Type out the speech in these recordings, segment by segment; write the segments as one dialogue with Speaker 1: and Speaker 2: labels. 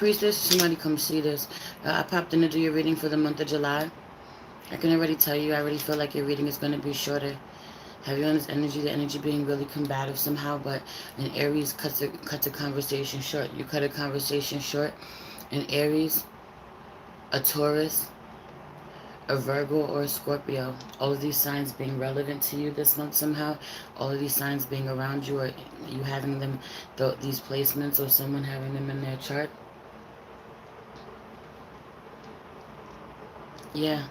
Speaker 1: Priestess, somebody come see this. I popped in to do your reading for the month of July. I can already tell you, I already feel like your reading is going to be shorter. Have you on this energy, the energy being really combative somehow, but an Aries cuts a conversation short. You cut a conversation short. An Aries, a Taurus, a Virgo, or a Scorpio. All of these signs being relevant to you this month somehow. All of these signs being around you, or you having them, these placements, or someone having them in their chart. Yeah,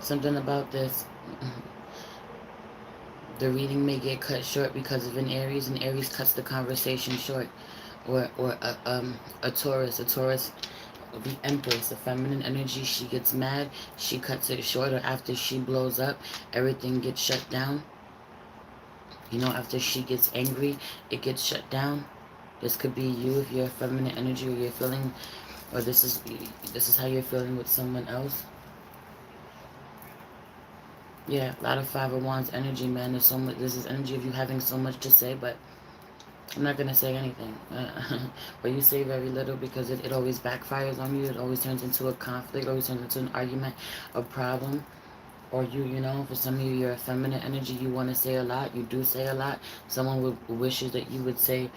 Speaker 1: something about this. The reading may get cut short because of an Aries, and Aries cuts the conversation short. Or a Taurus. A Taurus, the Empress, the feminine energy, she gets mad, she cuts it short, or after she blows up, everything gets shut down. You know, after she gets angry, it gets shut down. This could be you if you're a feminine energy, or you're feeling, or this is how you're feeling with someone else. Yeah, a lot of Five of Wands energy, man. There's so much. This is energy of you having so much to say, but I'm not gonna say anything. But you say very little because it always backfires on you. It always turns into a conflict. It always turns into an argument, a problem. Or you know, for some of you, you're a feminine energy. You want to say a lot. You do say a lot. Someone wishes that you would say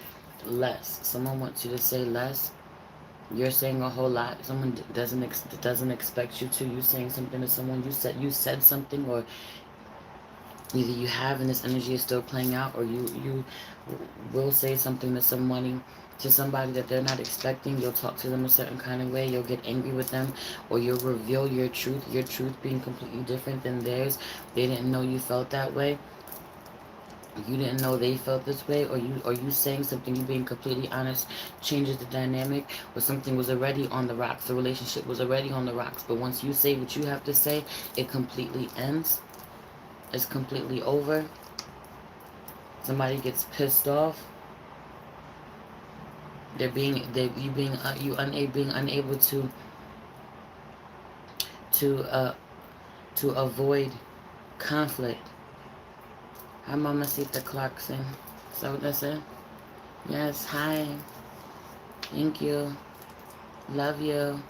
Speaker 1: less. Someone wants you to say less. You're saying a whole lot. Someone doesn't expect you to. You saying something to someone. You said something, or either you have and this energy is still playing out, or you will say something to somebody that they're not expecting. You'll talk to them a certain kind of way. You'll get angry with them, or you'll reveal your truth being completely different than theirs. They didn't know you felt that way. You didn't know they felt this way, or you saying something, you being completely honest, changes the dynamic, or something was already on the rocks. The relationship was already on the rocks, but once you say what you have to say, it completely ends. It's completely over. Somebody gets pissed off. Being unable to uh to avoid conflict. Hi, Mamacita Clarkson. So that's it. Yes. Hi. Thank you. Love you.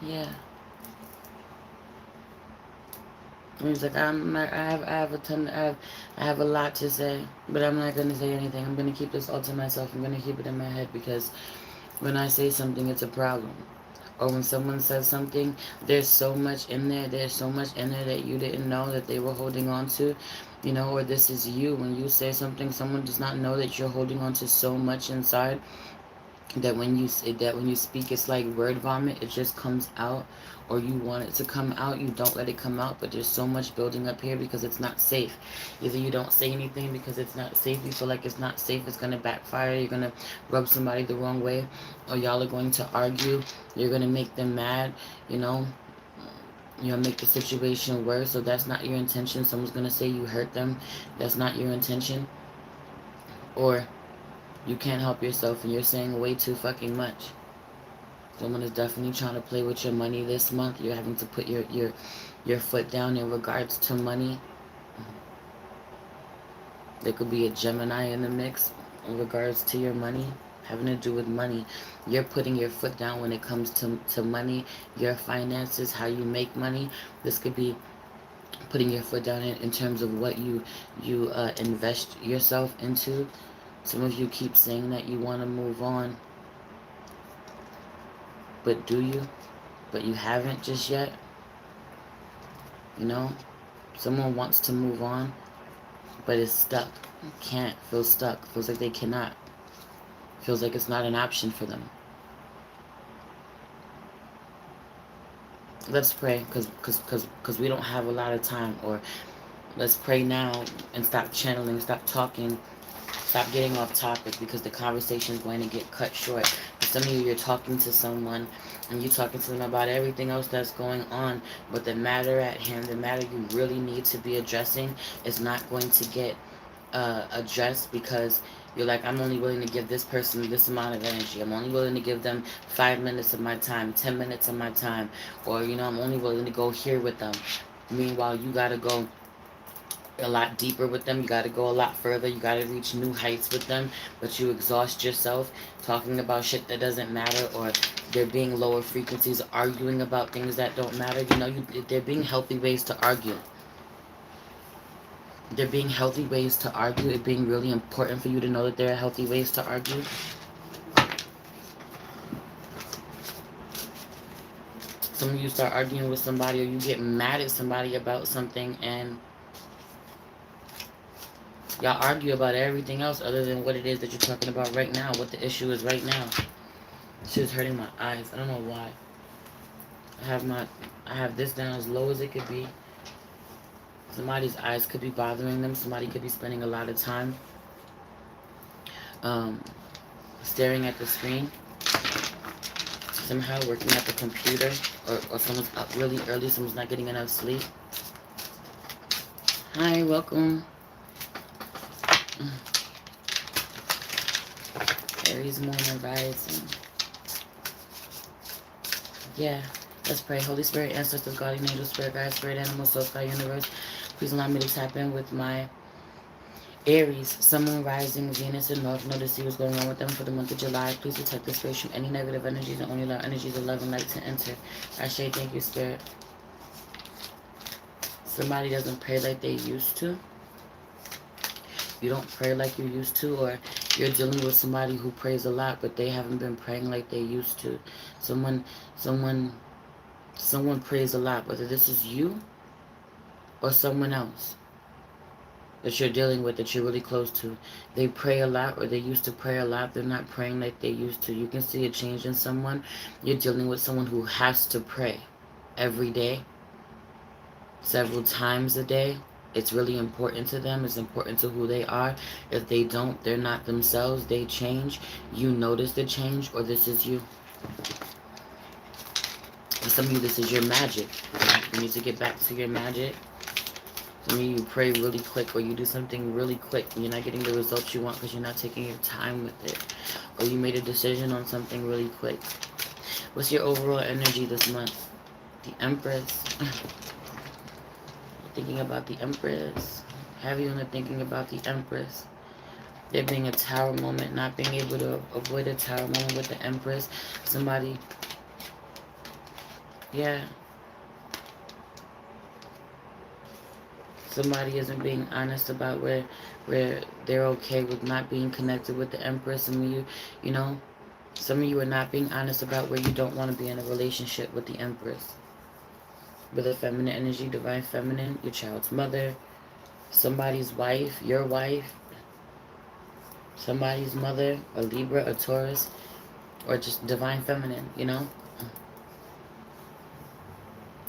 Speaker 1: Yeah. He's like, I'm not, I have a lot to say, but I'm not gonna say anything. I'm gonna keep this all to myself. I'm gonna keep it in my head, because when I say something, it's a problem. Or when someone says something, there's so much in there. There's so much in there that you didn't know that they were holding on to. You know, or this is you. When you say something, someone does not know that you're holding on to so much inside, that when you say that, when you speak, it's like word vomit. It just comes out, or you want it to come out, you don't let it come out. But there's so much building up here because it's not safe. Either you don't say anything because it's not safe, you feel like it's not safe, it's going to backfire, you're going to rub somebody the wrong way, or y'all are going to argue, you're going to make them mad, you know, make the situation worse. So that's not your intention. Someone's going to say you hurt them. That's not your intention. Or you can't help yourself and you're saying way too fucking much. Someone is definitely trying to play with your money this month. You're having to put your foot down in regards to money. There could be a Gemini in the mix in regards to your money, having to do with money. You're putting your foot down when it comes to money, your finances, how you make money. This could be putting your foot down in terms of what you invest yourself into. Some of you keep saying that you want to move on, but do you? But you haven't just yet. You know, someone wants to move on, but is stuck. Can't. Feels stuck. Feels like they cannot. Feels like it's not an option for them. Let's pray, because we don't have a lot of time. Or let's pray now and stop channeling, stop talking, stop getting off topic, because the conversation is going to get cut short. For some of you, you're talking to someone and you're talking to them about everything else that's going on, but the matter at hand, the matter you really need to be addressing, is not going to get addressed, because you're like, I'm only willing to give this person this amount of energy. I'm only willing to give them 5 minutes of my time, 10 minutes of my time, or, you know, I'm only willing to go here with them. Meanwhile, you gotta go a lot deeper with them. You got to go a lot further. You got to reach new heights with them. But you exhaust yourself talking about shit that doesn't matter, or there being lower frequencies arguing about things that don't matter. You know, there being healthy ways to argue. There being healthy ways to argue. It being really important for you to know that there are healthy ways to argue. Some of you start arguing with somebody, or you get mad at somebody about something, and y'all argue about everything else other than what it is that you're talking about right now, what the issue is right now. Shit is hurting my eyes. I don't know why. I have this down as low as it could be. Somebody's eyes could be bothering them. Somebody could be spending a lot of time um, staring at the screen. Somehow working at the computer, or someone's up really early, someone's not getting enough sleep. Hi, welcome. Aries moon and rising. Yeah, let's pray. Holy Spirit, ancestors, guardian angels, spirit guides, spirit animals, soul, sky, universe. Please allow me to tap in with my Aries, sun, moon, rising, Venus, and North. Know to see what's going on with them for the month of July. Please protect this space from any negative energies and only allow energies of love and light to enter. Ashe, thank you, Spirit. Somebody doesn't pray like they used to. You don't pray like you used to, or you're dealing with somebody who prays a lot, but they haven't been praying like they used to. Someone prays a lot, whether this is you or someone else that you're dealing with, that you're really close to. They pray a lot, or they used to pray a lot. They're not praying like they used to. You can see a change in someone. You're dealing with someone who has to pray every day, several times a day. It's really important to them. It's important to who they are. If they don't, they're not themselves. They change. You notice the change, or this is you. For some of you, this is your magic. You need to get back to your magic. Some of you pray really quick, or you do something really quick and you're not getting the results you want because you're not taking your time with it. Or you made a decision on something really quick. What's your overall energy this month? The Empress. Thinking about the Empress. Heavy on the thinking about the Empress. There being a tower moment, not being able to avoid a tower moment with the Empress. Somebody, yeah. Somebody isn't being honest about where they're okay with not being connected with the Empress. Some of you, you know, some of you are not being honest about where you don't want to be in a relationship with the Empress. With a feminine energy, divine feminine, your child's mother, somebody's wife, your wife, somebody's mother, a Libra, a Taurus, or just divine feminine, you know?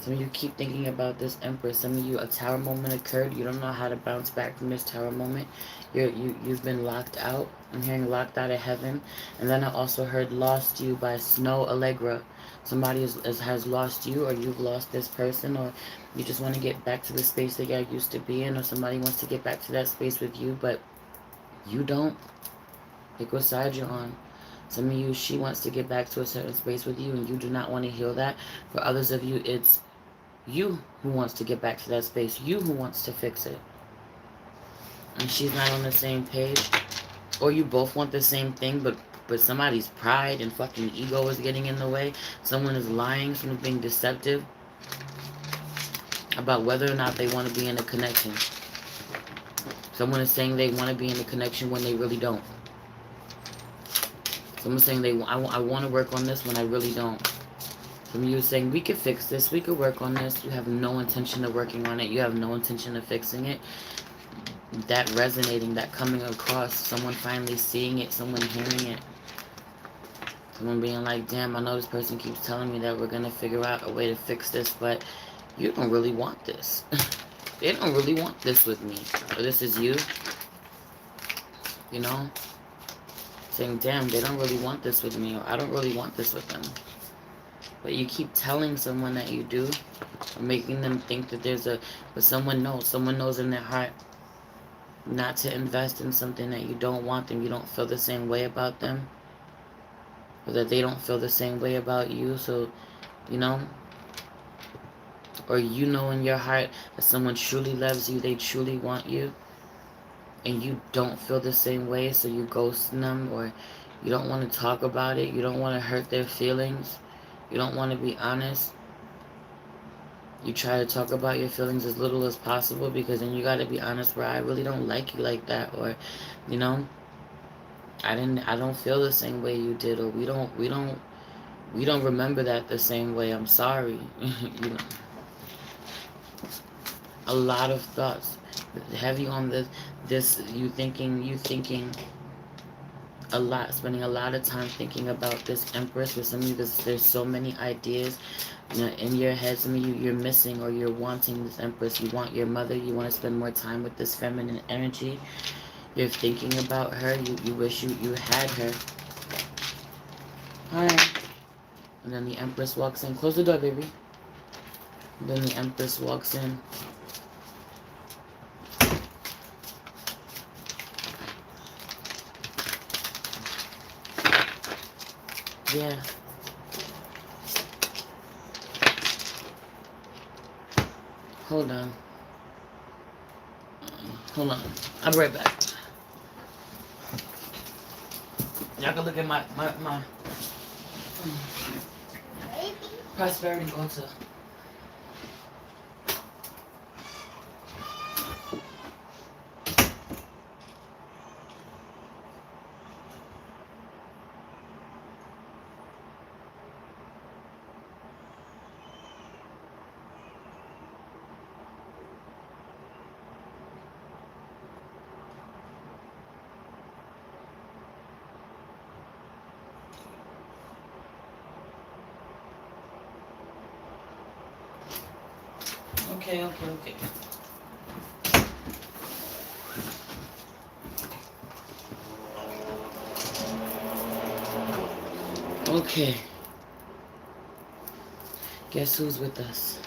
Speaker 1: Some of you keep thinking about this Empress. Some of you, a tower moment occurred. You don't know how to bounce back from this tower moment. You've been locked out. I'm hearing locked out of heaven. And then I also heard lost you by Snow Allegra. Somebody has lost you, or you've lost this person, or you just want to get back to the space that y'all used to be in, or somebody wants to get back to that space with you, but you don't. Pick what side you're on. Some of you, she wants to get back to a certain space with you, and you do not want to heal that. For others of you, it's you who wants to get back to that space. You who wants to fix it. And she's not on the same page. Or you both want the same thing, but somebody's pride and fucking ego is getting in the way. Someone is lying. Someone's being deceptive about whether or not they want to be in a connection. Someone is saying they want to be in a connection when they really don't. Someone's saying I want to work on this when I really don't. Some of you saying, we could fix this, we could work on this. You have no intention of working on it. You have no intention of fixing it. That resonating, that coming across, someone finally seeing it, someone hearing it. Someone being like, damn, I know this person keeps telling me that we're going to figure out a way to fix this, but you don't really want this. They don't really want this with me. Or this is you. You know? Saying, damn, they don't really want this with me, or I don't really want this with them. But you keep telling someone that you do, or making them think that there's a, but someone knows in their heart not to invest in something that you don't want them. You don't feel the same way about them, or that they don't feel the same way about you. So, you know, or you know in your heart that someone truly loves you, they truly want you, and you don't feel the same way, so you ghost them, or you don't want to talk about it, you don't want to hurt their feelings, you don't want to be honest. You try to talk about your feelings as little as possible, because then you got to be honest, where I really don't like you like that, or you know, I don't feel the same way you did, or we don't remember that the same way. I'm sorry. You know, a lot of thoughts heavy on this you thinking a lot, spending a lot of time thinking about this Empress. For some of you, there's so many ideas, you know, in your head. Some of you, you're missing or you're wanting this Empress. You want your mother. You want to spend more time with this feminine energy. You're thinking about her. You wish you had her. Alright. And then the Empress walks in. Close the door, baby. And then the Empress walks in. Yeah. Hold on. Hold on. I'll be right back. Y'all can look at my prosperity altar. Okay. Okay. Guess who's with us?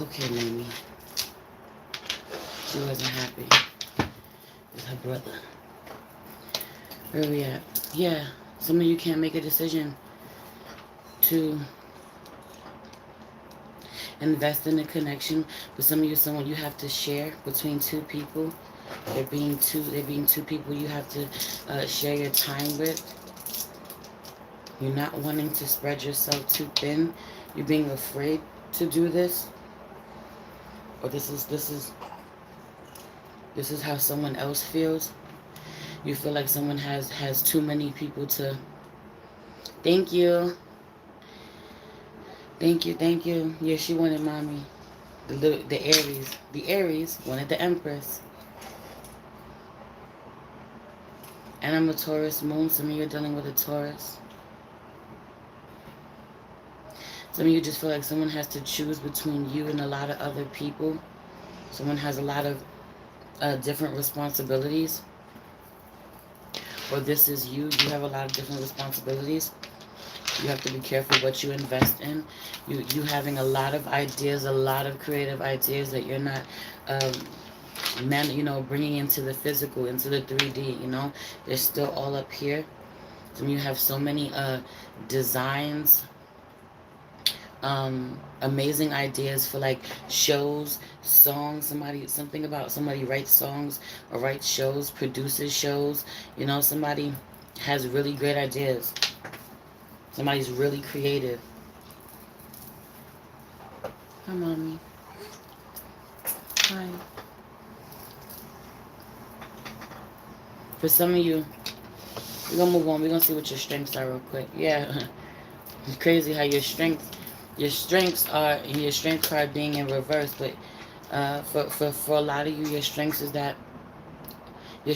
Speaker 1: Okay, Mamie. She wasn't happy with her brother. Where we at? Yeah. Some of you can't make a decision to invest in a connection. But some of you, someone you have to share between two people. They're being two people you have to share your time with. You're not wanting to spread yourself too thin. You're being afraid to do this. Or this is how someone else feels. You feel like someone has too many people to. Thank you. Thank you. Yeah, she wanted mommy. The Aries wanted the Empress. And I'm a Taurus moon. Some of you are dealing with a Taurus. Some of you just feel like someone has to choose between you and a lot of other people. Someone has a lot of different responsibilities. Or this is you. You have a lot of different responsibilities. You have to be careful what you invest in. You having a lot of ideas, a lot of creative ideas that you're not, bringing into the physical, into the 3D. They're still all up here. Some of you have so many designs, amazing ideas for like shows, songs. Somebody writes songs or writes shows, produces shows. Somebody has really great ideas. Somebody's really creative. Hi, mommy. Hi. For some of you, we're gonna move on. We're gonna see what your strengths are real quick. Yeah. It's crazy how your strengths are in your strength card being in reverse, but for a lot of you, your strength is that you're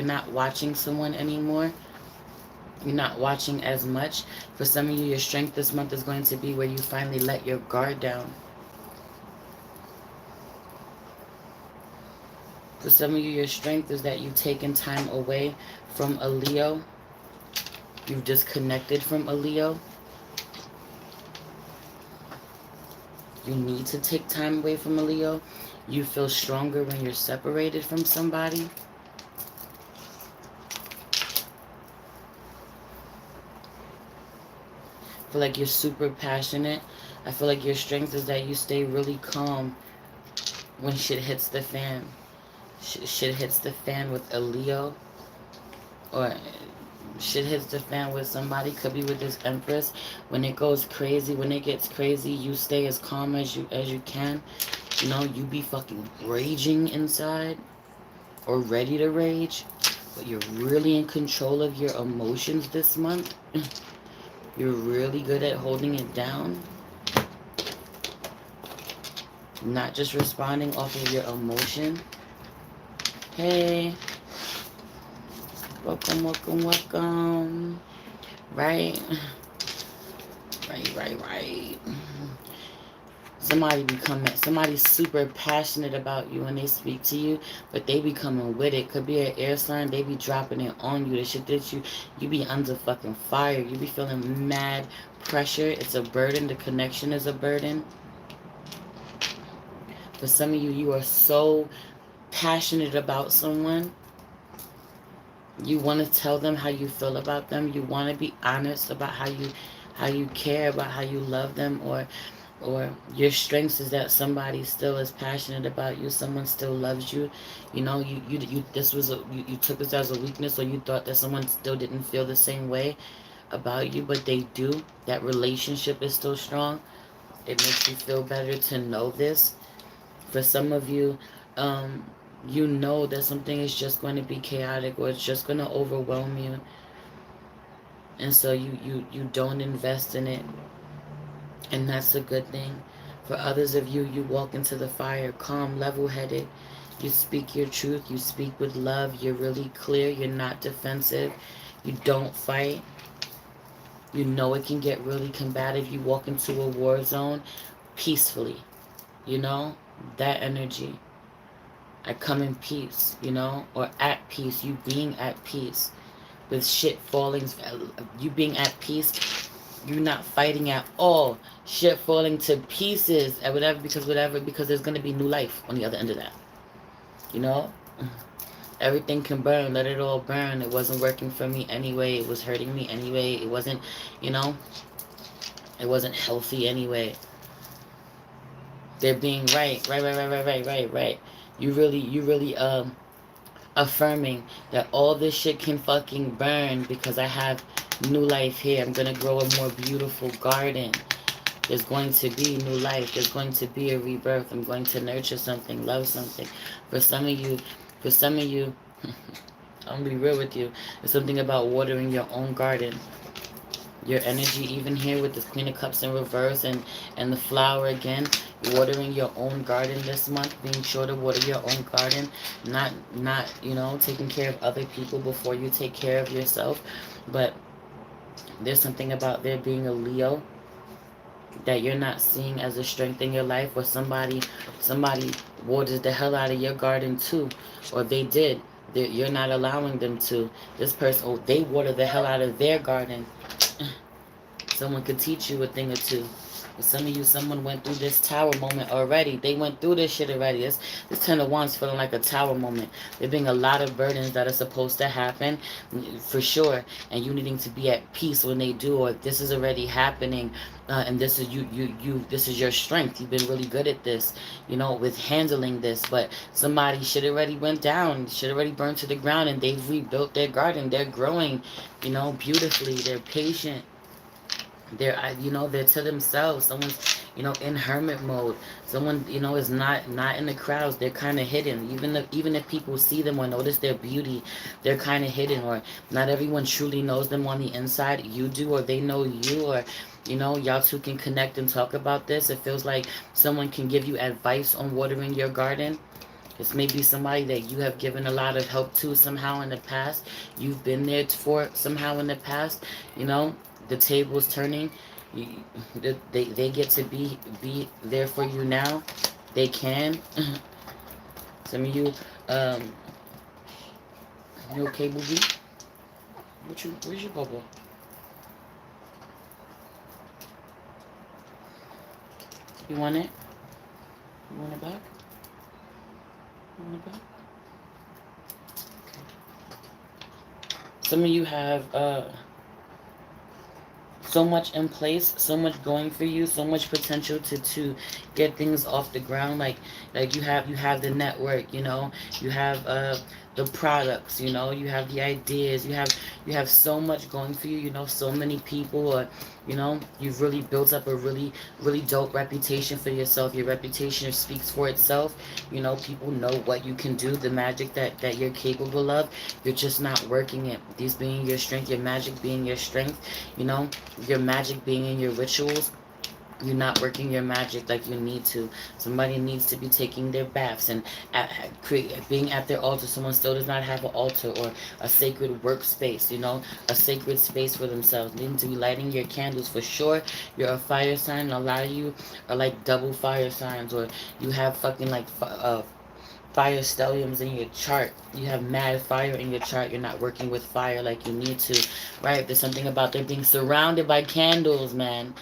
Speaker 1: not watching someone anymore. You're not watching as much. For some of you, your strength this month is going to be where you finally let your guard down. For some of you, your strength is that you've taken time away from a Leo. You've disconnected from a Leo. You need to take time away from a Leo. You feel stronger when you're separated from somebody. Feel like you're super passionate I feel like your strength is that you stay really calm when shit hits the fan. Shit hits the fan with a Leo, or shit hits the fan with somebody, could be with this Empress. When it goes crazy, when it gets crazy, you stay as calm as you can. You know, you be fucking raging inside or ready to rage, but you're really in control of your emotions this month. You're really good at holding it down, not just responding off of your emotion. Hey, welcome, welcome, welcome. Right, right. Somebody's super passionate about you when they speak to you, but they be coming with it. Could be an air sign, they be dropping it on you. The shit that you be under fucking fire. You be feeling mad pressure. It's a burden. The connection is a burden. For some of you, you are so passionate about someone. You want to tell them how you feel about them. You want to be honest about how you care, about how you love them, or your strengths is that somebody still is passionate about you, someone still loves you. You know, you this was you took this as a weakness, or you thought that someone still didn't feel the same way about you, but they do. That relationship is still strong. It makes you feel better to know this. For some of you, you know that something is just going to be chaotic, or it's just going to overwhelm you, and so you don't invest in it, and that's a good thing. For others of you, you walk into the fire calm, level-headed. You speak your truth. You speak with love. You're really clear. You're not defensive. You don't fight. You know it can get really combative. You walk into a war zone peacefully. You know? That energy. I come in peace, you know? Or at peace. You being at peace. With shit falling. You being at peace. You're not fighting at all. Shit falling to pieces and whatever, because there's going to be new life on the other end of that. You know? Everything can burn. Let it all burn. It wasn't working for me anyway. It was hurting me anyway. It wasn't, you know, it wasn't healthy anyway. They're being right. You really, affirming that all this shit can fucking burn because I have new life here. I'm going to grow a more beautiful garden. There's going to be new life. There's going to be a rebirth. I'm going to nurture something, love something. For some of you, I'm going to be real with you. There's something about watering your own garden. Your energy, even here with the Queen of Cups in reverse and the flower again. Watering your own garden this month. Being sure to water your own garden. Not, you know, taking care of other people before you take care of yourself. But there's something about there being a Leo that you're not seeing as a strength in your life, or somebody waters the hell out of your garden too, or they did. You're not allowing them to. This person, oh, they water the hell out of their garden. Someone could teach you a thing or two. For some of you, someone went through this tower moment already. They went through this shit already. This Ten of Wands feeling like a tower moment. There being a lot of burdens that are supposed to happen, for sure. And you needing to be at peace when they do, or this is already happening. And this is this is your strength. You've been really good at this, you know, with handling this. But somebody should already went down, should already burned to the ground, and they've rebuilt their garden. They're growing, you know, beautifully. They're patient. They're, you know, they're to themselves. Someone's, you know, in hermit mode. Someone, you know, is not in the crowds. They're kind of hidden. Even if people see them or notice their beauty, they're kind of hidden. Or not everyone truly knows them on the inside. You do, or they know you, or, you know, y'all two can connect and talk about this. It feels like someone can give you advice on watering your garden. This may be somebody that you have given a lot of help to somehow in the past. You've been there for somehow in the past. You know, the table's turning. They get to be there for you now. They can. Some of you, you okay, booby? Where's your bubble? You want it? You want it back? You want it back? Okay. Some of you have so much in place, so much going for you, so much potential to get things off the ground. Like you have the network, you have the products, you have the ideas, you have so much going for you, so many people, or you've really built up a really dope reputation for yourself. Your reputation speaks for itself. People know what you can do, the magic that you're capable of. You're just not working it. These being your strength, your magic being your strength, you know, your magic being in your rituals. You're not working your magic like you need to. Somebody needs to be taking their baths and being at their altar. Someone still does not have an altar or a sacred workspace, a sacred space for themselves. They need to be lighting your candles for sure. You're a fire sign, and a lot of you are like double fire signs, or you have fucking like fire stelliums in your chart. You have mad fire in your chart. You're not working with fire like you need to, right? There's something about there being surrounded by candles, man.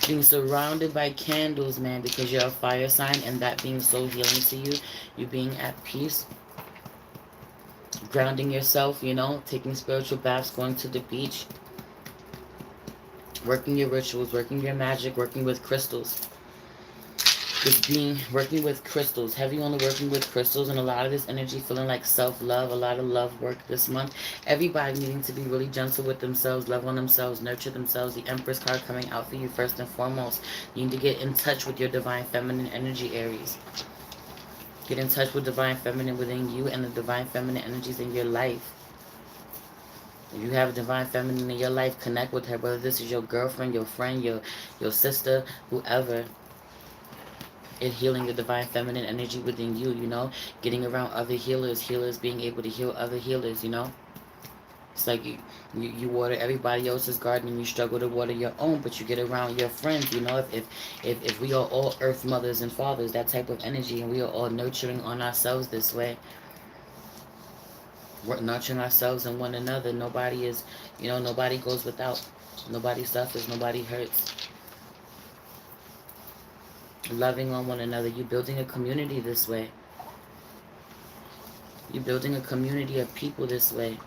Speaker 1: Being surrounded by candles, man, because you're a fire sign, and that being so healing to you. You being at peace, grounding yourself, taking spiritual baths, going to the beach, working your rituals, working your magic, working with crystals. Working with crystals, heavy on the working with crystals, and a lot of this energy feeling like self-love, a lot of love work this month. Everybody needing to be really gentle with themselves, love on themselves, nurture themselves. The Empress card coming out for you first and foremost. You need to get in touch with your divine feminine energy, Aries. Get in touch with divine feminine within you and the divine feminine energies in your life. If you have a divine feminine in your life, connect with her, whether this is your girlfriend, your friend, your sister, whoever. And healing the divine feminine energy within you, getting around other healers being able to heal other healers. It's like you water everybody else's garden and you struggle to water your own, but you get around your friends. If we are all earth mothers and fathers, that type of energy, and we are all nurturing on ourselves this way, we're nurturing ourselves and one another. Nobody is, nobody goes without, nobody suffers, nobody hurts. Loving on one another. You're building a community this way. You're building a community of people this way.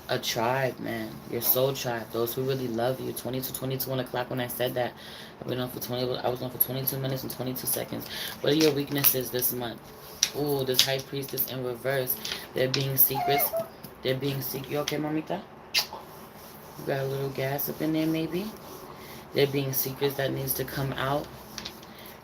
Speaker 1: A tribe, man. Your soul tribe. Those who really love you. 22 o'clock when I said that. I was on for 22 minutes and 22 seconds. What are your weaknesses this month? Ooh, this high priestess in reverse. They're being secrets. You okay, mamita? You got a little gas up in there, maybe? They're being secrets that needs to come out.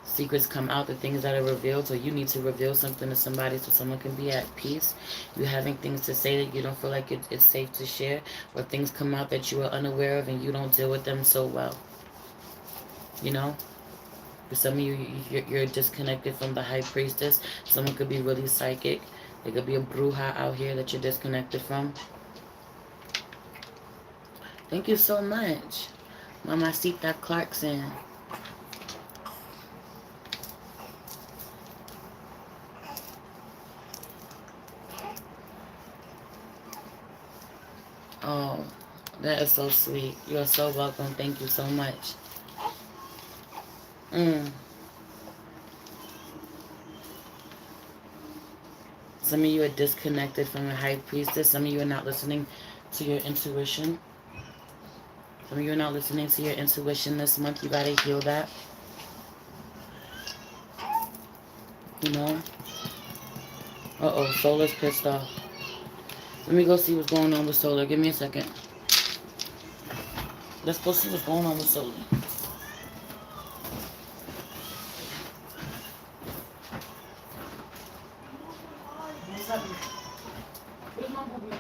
Speaker 1: Secrets come out, the things that are revealed, so you need to reveal something to somebody so someone can be at peace. You're having things to say that you don't feel like it's safe to share, or things come out that you are unaware of and you don't deal with them so well. For some of you, you're disconnected from the high priestess. Someone could be really psychic. There could be a bruja out here that you're disconnected from. Thank you so much, Mamacita Clarkson. Oh, that is so sweet. You're so welcome. Thank you so much. Some of you are disconnected from the high priestess. Some of you are not listening to your intuition. Some of you are not listening to your intuition this month. You gotta heal that. Uh-oh, Solar's pissed off. Let me go see what's going on with Solar. Give me a second. Let's go see what's going on with Solar. Where's my booby?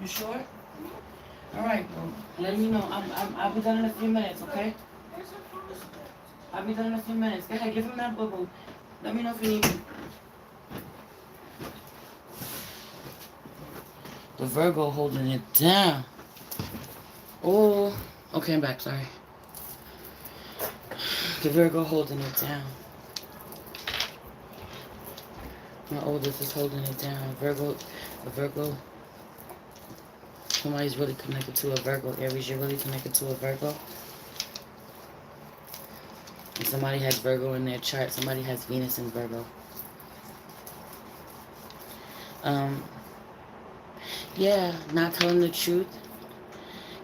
Speaker 1: You sure? All right, bro. Let me know. I'll be done in a few minutes, okay? I'll be done in a few minutes. Go ahead, give him that boo-boo. Let me know if you need me. The Virgo holding it down. Oh, okay, I'm back. Sorry. The Virgo holding it down. My oldest is holding it down. A Virgo. Somebody's really connected to a Virgo. Aries, you're really connected to a Virgo. And somebody has Virgo in their chart. Somebody has Venus in Virgo. Um, yeah, not telling the truth.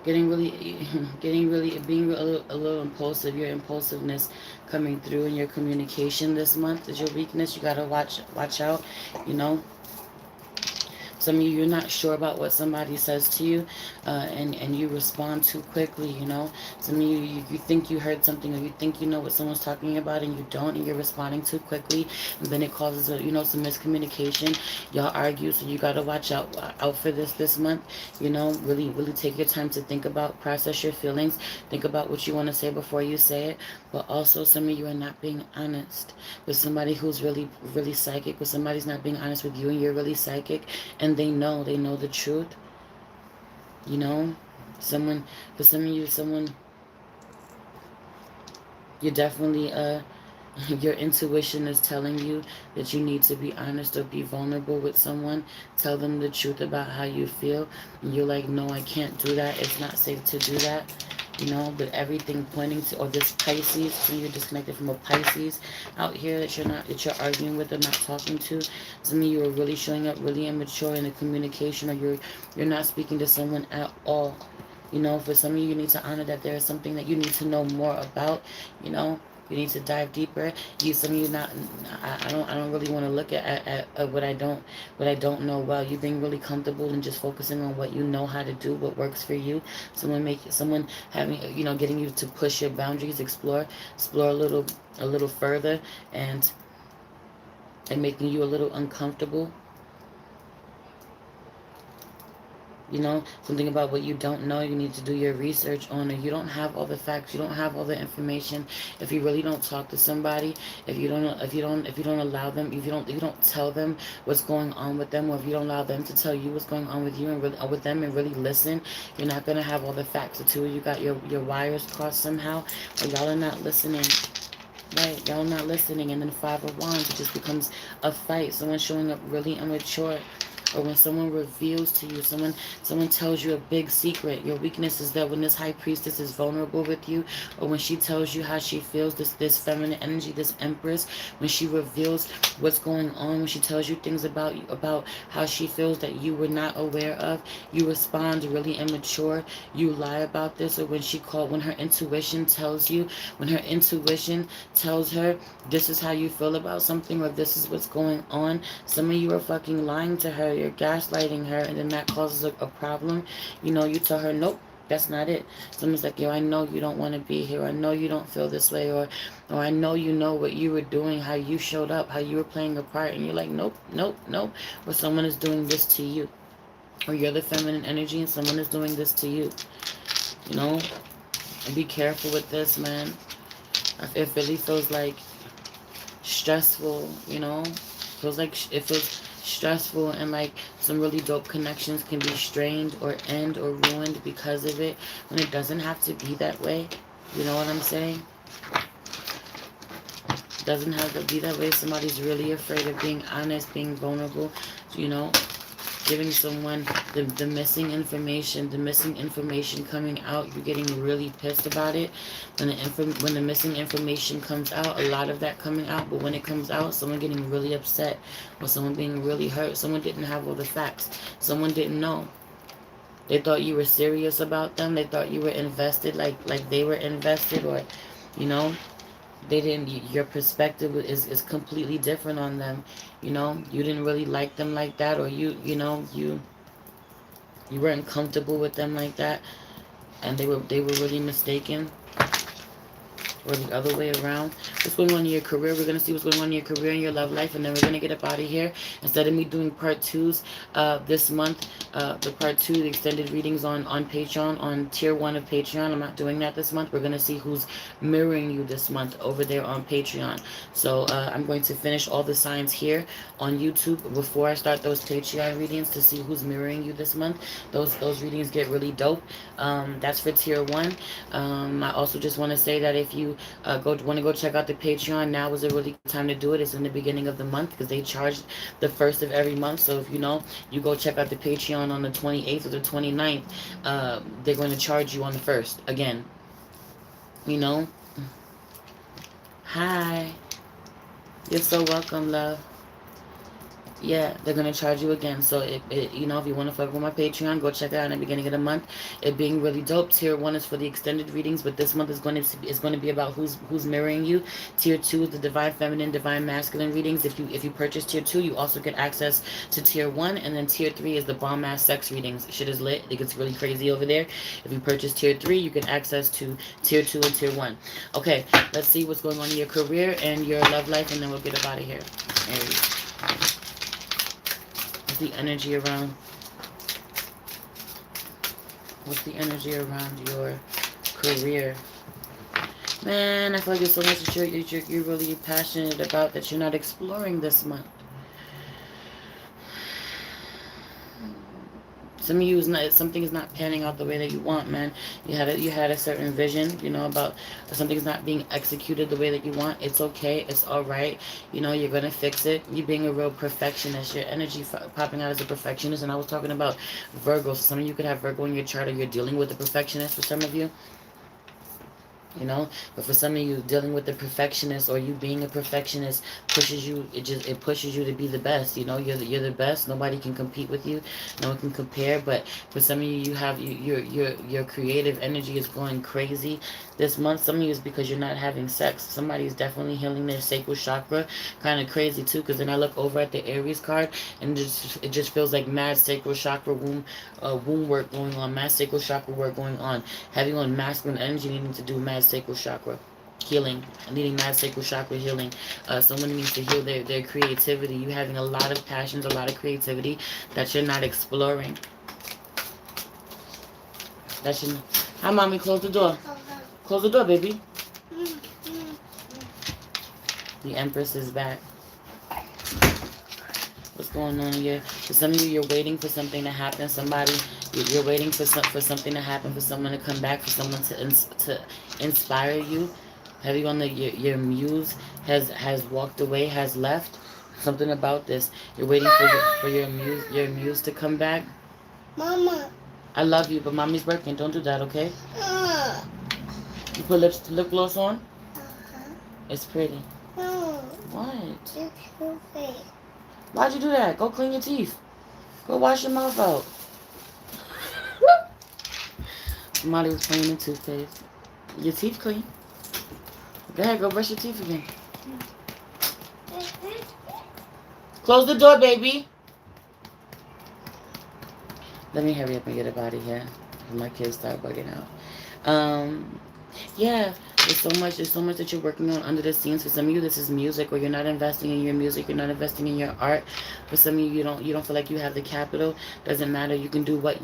Speaker 1: Being a little impulsive. Your impulsiveness coming through in your communication this month is your weakness. You gotta watch out. You know, some of you, you're not sure about what somebody says to you, and you respond too quickly, you know. Some of you think you heard something, or you think you know what someone's talking about, and you don't, and you're responding too quickly, and then it causes, some miscommunication. Y'all argue, so you got to watch out for this month, you know. Really take your time to think about, process your feelings, think about what you want to say before you say it. But also, some of you are not being honest with somebody who's really psychic, with somebody's not being honest with you, and you're really psychic, and they know the truth, you know. For some of you, you definitely your intuition is telling you that you need to be honest or be vulnerable with someone. Tell them the truth about how you feel, and you're like, no, I can't do that, it's not safe to do that, you know. But everything pointing to, or this Pisces, so you're disconnected from a Pisces out here that you're arguing with or not talking to. Some of you are really showing up really immature in the communication, or you're not speaking to someone at all. You know, for some of you, you need to honor that there is something that you need to know more about. You know, you need to dive deeper. Some of you not. I don't really want to look at what I don't know well. You being really comfortable and just focusing on what you know how to do, what works for you. Someone having, getting you to push your boundaries, explore a little further, and making you a little uncomfortable. You know, something about what you don't know, you need to do your research on it. You don't have all the facts, you don't have all the information. If you really don't talk to somebody, if you don't allow them, if you don't tell them what's going on with them, or if you don't allow them to tell you what's going on with you and really, with them, and really listen, you're not gonna have all the facts. The two of you got your wires crossed somehow, or y'all are not listening. Right, y'all not listening, and then Five of Wands, it just becomes a fight. Someone showing up really immature, or when someone reveals to you, someone tells you a big secret. Your weakness is that when this High Priestess is vulnerable with you, or when she tells you how she feels, this feminine energy, this Empress, when she reveals what's going on, when she tells you things about how she feels that you were not aware of, you respond really immature. You lie about this, or when her intuition tells you, when her intuition tells her this is how you feel about something, or this is what's going on, some of you are fucking lying to her. You're gaslighting her, and then that causes a problem. You know, you tell her, nope, that's not it. Someone's like, yo, I know you don't want to be here. I know you don't feel this way, or I know you know what you were doing, how you showed up, how you were playing a part, and you're like, nope, nope, nope. Or someone is doing this to you, or you're the feminine energy and someone is doing this to you. You know, and be careful with this, man. It really feels like stressful, you know. It feels stressful, and like some really dope connections can be strained or end or ruined because of it, when it doesn't have to be that way. You know what I'm saying? It doesn't have to be that way. Somebody's really afraid of being honest, being vulnerable, you know, giving someone the missing information coming out. You're getting really pissed about it when the missing information comes out, a lot of that coming out. But when it comes out, someone getting really upset, or someone being really hurt. Someone didn't have all the facts. Someone didn't know. They thought you were serious about them. They thought you were invested, like they were invested, or, you know, they didn't. Your perspective is completely different on them. You know, you didn't really like them like that, or you weren't comfortable with them like that, and they were really mistaken. or the other way around. What's going on in your career? We're going to see what's going on in your career and your love life, and then we're going to get up out of here. Instead of me doing part twos this month, the part two, the extended readings on Patreon, on tier 1 of Patreon, I'm not doing that this month. We're going to see who's mirroring you this month over there on Patreon. So I'm going to finish all the signs here on YouTube before I start those Patreon readings to see who's mirroring you this month. Those readings get really dope. That's for tier 1. I also just want to say that if you want to go check out the Patreon, now is a really good time to do it. It's in the beginning of the month because they charge the first of every month. So if you go check out the Patreon on the 28th or the 29th, they're going to charge you on the 1st again. Hi, you're so welcome, love. Yeah, they're gonna charge you again. So if you want to fuck with my Patreon, go check it out in the beginning of the month. It being really dope. Tier 1 is for the extended readings, but this month is going to be about who's mirroring you. Tier 2 is the divine feminine, divine masculine readings. If you purchase tier 2, you also get access to tier 1, and then tier 3 is the bomb ass sex readings. Shit is lit. It gets really crazy over there. If you purchase tier 3, you get access to tier 2 and tier 1. Okay, let's see what's going on in your career and your love life, and then we'll get up out of here. Aries. The energy around what's the energy around your career? Man, I feel like there's so much that you're really passionate about that you're not exploring this month. Some of you something is not panning out the way that you want, man. You had a certain vision, about something's not being executed the way that you want. It's okay. It's all right. You're gonna fix it. You being a real perfectionist. Your energy popping out as a perfectionist. And I was talking about Virgo. So some of you could have Virgo in your chart, or you're dealing with a perfectionist. For some of you. But for some of you, dealing with the perfectionist or you being a perfectionist pushes you. It pushes you to be the best. You're the best. Nobody can compete with you. No one can compare. But for some of you, your creative energy is going crazy this month. Some of you is because you're not having sex. Somebody is definitely healing their sacral chakra. Kind of crazy too, because then I look over at the Aries card and it just feels like mad sacral chakra womb work going on. Mad sacral chakra work going on. Having on masculine energy, needing to do mad sacral chakra healing, needing mad sacral chakra healing. Someone needs to heal their creativity. You having a lot of passions, a lot of creativity that you're not exploring. Hi, mommy, close the door. Close the door, baby. The Empress is back. What's going on here? For some of you, you're waiting for something to happen. You're waiting for something to happen, for someone to come back, for someone to inspire you. Have you on your muse has walked away, has left? Something about this. You're waiting for your muse to come back. Mama. I love you, but mommy's working. Don't do that, okay? You put lip gloss on? It's pretty. No. What? It's too big. Why'd you do that? Go clean your teeth. Go wash your mouth out. Somebody was cleaning toothpaste. Your teeth clean. Go ahead, go brush your teeth again. Close the door, baby. Let me hurry up and get up out of here. My kids start bugging out. Yeah. There's so much that you're working on under the scenes. For some of you, this is music, or you're not investing in your music, you're not investing in your art. For some of you, you don't feel like you have the capital. Doesn't matter. You can do what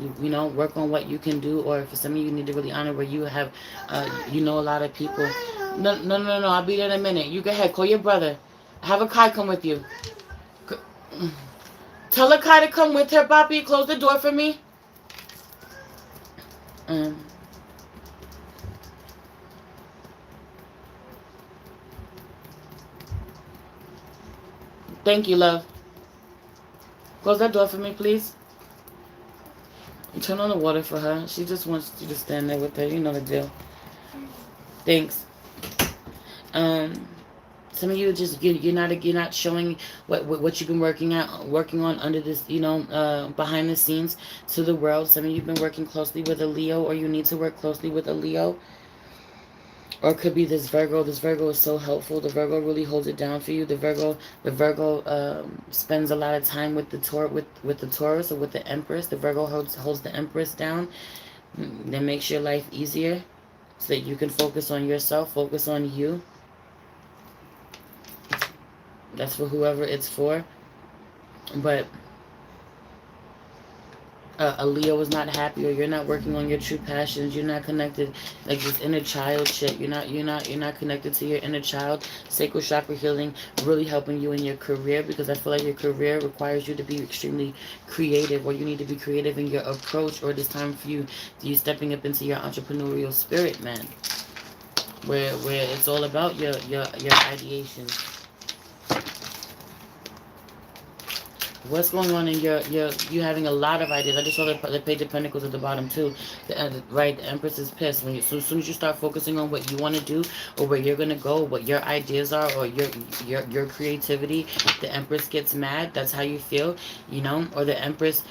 Speaker 1: work on what you can do. Or for some of you, you need to really honor where you have, a lot of people. No. I'll be there in a minute. You go ahead. Call your brother. Have a Kai come with you. Tell a Kai to come with her, Papi. Close the door for me. Thank you, love. Close that door for me, please. Turn on the water for her. She just wants you to stand there with her. You know the deal. Thanks. Some of you you're not showing what you've been working on under this, behind the scenes to the world. Some of you've been working closely with a Leo, or you need to work closely with a Leo. Or it could be this Virgo. This Virgo is so helpful. The Virgo really holds it down for you. The Virgo spends a lot of time with the Taurus, or with the Empress. The Virgo holds the Empress down. That makes your life easier. so that you can focus on yourself, focus on you. That's for whoever it's for. But a Leo is not happy, or you're not working on your true passions, you're not connected, like this inner child shit. You're not connected to your inner child. Sacral chakra healing really helping you in your career, because I feel like your career requires you to be extremely creative, or you need to be creative in your approach, or it is time for you stepping up into your entrepreneurial spirit, man. Where it's all about your ideation. What's going on in your you having a lot of ideas? I just saw the Page of Pentacles at the bottom too. Right, the Empress is pissed when as soon as you start focusing on what you want to do, or where you're gonna go, what your ideas are, or your creativity. The Empress gets mad. That's how you feel, or the Empress.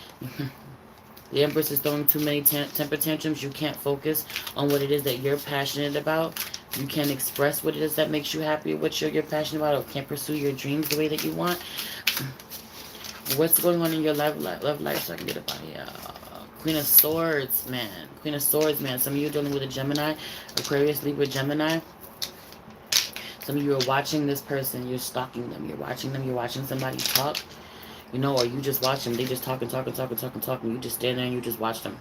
Speaker 1: The Empress is throwing too many temper tantrums. You can't focus on what it is that you're passionate about. You can't express what it is that makes you happy, what you're passionate about, or can't pursue your dreams the way that you want. What's going on in your love life so I can get up out here? Queen of Swords, man. Queen of Swords, man. Some of you are dealing with a Gemini, Aquarius, Libra, Gemini. Some of you are watching this person. You're stalking them. You're watching them. You're watching somebody talk. Or you just watch them. They just talking. You just stand there and you just watch them.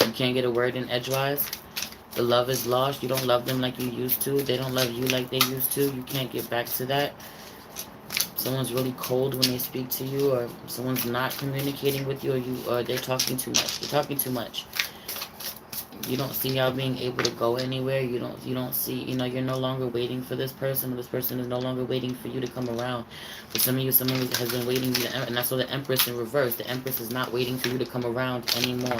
Speaker 1: You can't get a word in edgewise. The love is lost. You don't love them like you used to. They don't love you like they used to. You can't get back to that. Someone's really cold when they speak to you, or someone's not communicating with you, or they're talking too much. You're talking too much. You don't see y'all being able to go anywhere. You don't see, you're no longer waiting for this person, or this person is no longer waiting for you to come around. For some of you, someone has been waiting, and that's the Empress in reverse. The Empress is not waiting for you to come around anymore.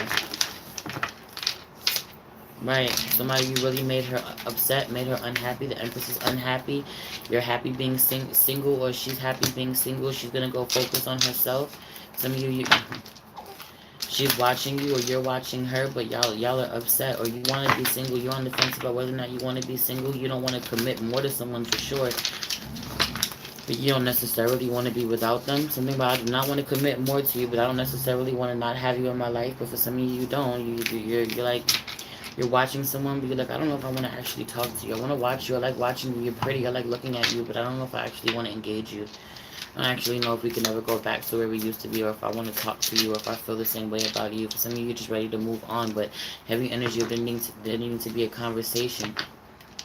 Speaker 1: Right, somebody you really made her upset, made her unhappy. The Empress is unhappy. You're happy being single, or she's happy being single. She's gonna go focus on herself. Some of you, she's watching you, or you're watching her, but y'all are upset, or you want to be single. You're on the fence about whether or not you want to be single. You don't want to commit more to someone for sure, but you don't necessarily want to be without them. Something about, I do not want to commit more to you, but I don't necessarily want to not have you in my life. But for some of you, you don't. You're like, you're watching someone, but you're like, I don't know if I want to actually talk to you. I want to watch you. I like watching you. You're pretty. I like looking at you, but I don't know if I actually want to engage you. I don't actually know if we can ever go back to where we used to be, or if I want to talk to you, or if I feel the same way about you. For some of you, you're just ready to move on, but heavy energy of there needing to be a conversation.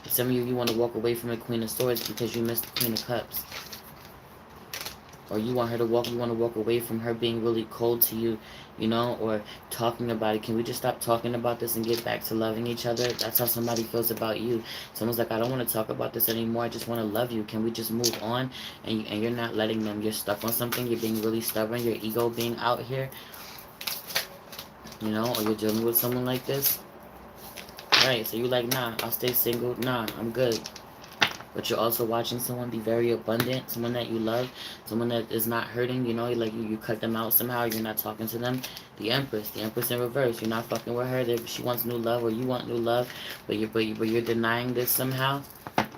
Speaker 1: For some of you, you want to walk away from the Queen of Swords because you missed the Queen of Cups. Or you want to walk away from her being really cold to you, or talking about it. Can we just stop talking about this and get back to loving each other? That's how somebody feels about you. Someone's like, I don't want to talk about this anymore. I just want to love you. Can we just move on? And you're not letting them. You're stuck on something. You're being really stubborn. Your ego being out here, or you're dealing with someone like this. Right, so you're like, nah, I'll stay single. Nah, I'm good. But you're also watching someone be very abundant, someone that you love, someone that is not hurting, like you cut them out somehow, you're not talking to them. The Empress in reverse, you're not fucking with her. She wants new love, or you want new love, but you're denying this somehow.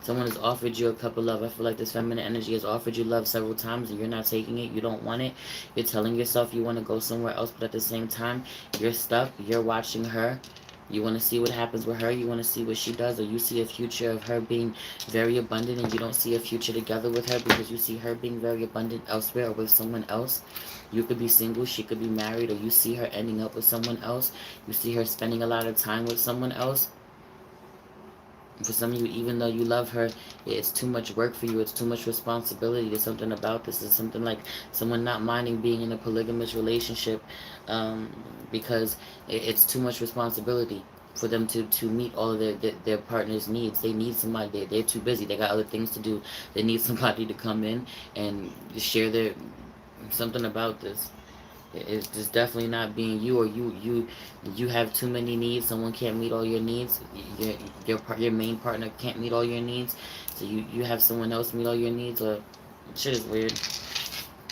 Speaker 1: Someone has offered you a cup of love. I feel like this feminine energy has offered you love several times, and you're not taking it. You don't want it. You're telling yourself you want to go somewhere else, but at the same time, you're stuck. You're watching her. You want to see what happens with her. You want to see what she does, or you see a future of her being very abundant, and you don't see a future together with her because you see her being very abundant elsewhere or with someone else. You could be single, she could be married, or you see her ending up with someone else. You see her spending a lot of time with someone else. For some of you, even though you love her, it's too much work for you. It's too much responsibility. There's something about this. It's something like someone not minding being in a polygamous relationship because it's too much responsibility for them to meet all of their partner's needs. They need somebody. They're too busy. They got other things to do. They need somebody to come in and share their something about this. It's just definitely not being you, or you have too many needs. Someone can't meet all your needs. Your main partner can't meet all your needs, so you have someone else meet all your needs. Or shit is weird.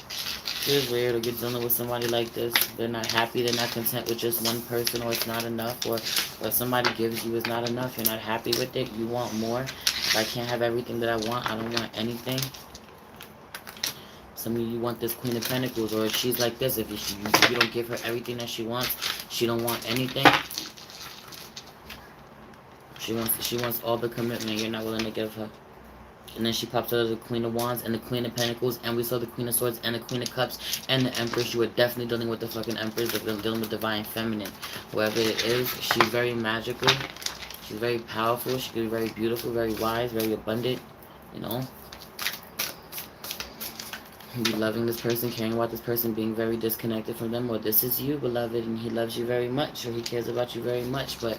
Speaker 1: Shit is weird. Or you're dealing with somebody like this. They're not happy. They're not content with just one person, or it's not enough, or what somebody gives you is not enough. You're not happy with it. You want more. If I can't have everything that I want, I don't want anything. Some of you want this Queen of Pentacles, or if she's like this, if you don't give her everything that she wants, she don't want anything. She wants all the commitment you're not willing to give her. And then she pops out of the Queen of Wands and the Queen of Pentacles, and we saw the Queen of Swords and the Queen of Cups and the Empress. You were definitely dealing with the fucking Empress, dealing with Divine Feminine. Whoever it is, she's very magical. She's very powerful. She could be very beautiful, very wise, very abundant. You know, you loving this person, caring about this person, being very disconnected from them, or this is you, beloved, and he loves you very much, or he cares about you very much, but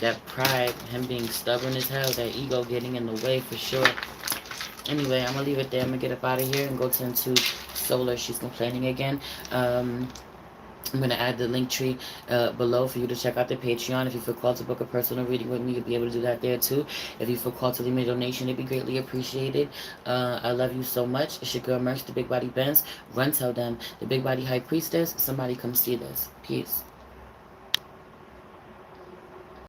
Speaker 1: that pride, him being stubborn as hell, that ego getting in the way for sure. Anyway, I'm gonna leave it there. I'm gonna get up out of here and go tend to Solar. She's complaining again. I'm going to add the link tree below for you to check out the Patreon. If you feel called to book a personal reading with me, you'll be able to do that there too. If you feel called to leave me a donation, it'd be greatly appreciated. I love you so much. It's your girl Merch, the Big Body Benz. Run tell them, the Big Body High Priestess, somebody come see this. Peace.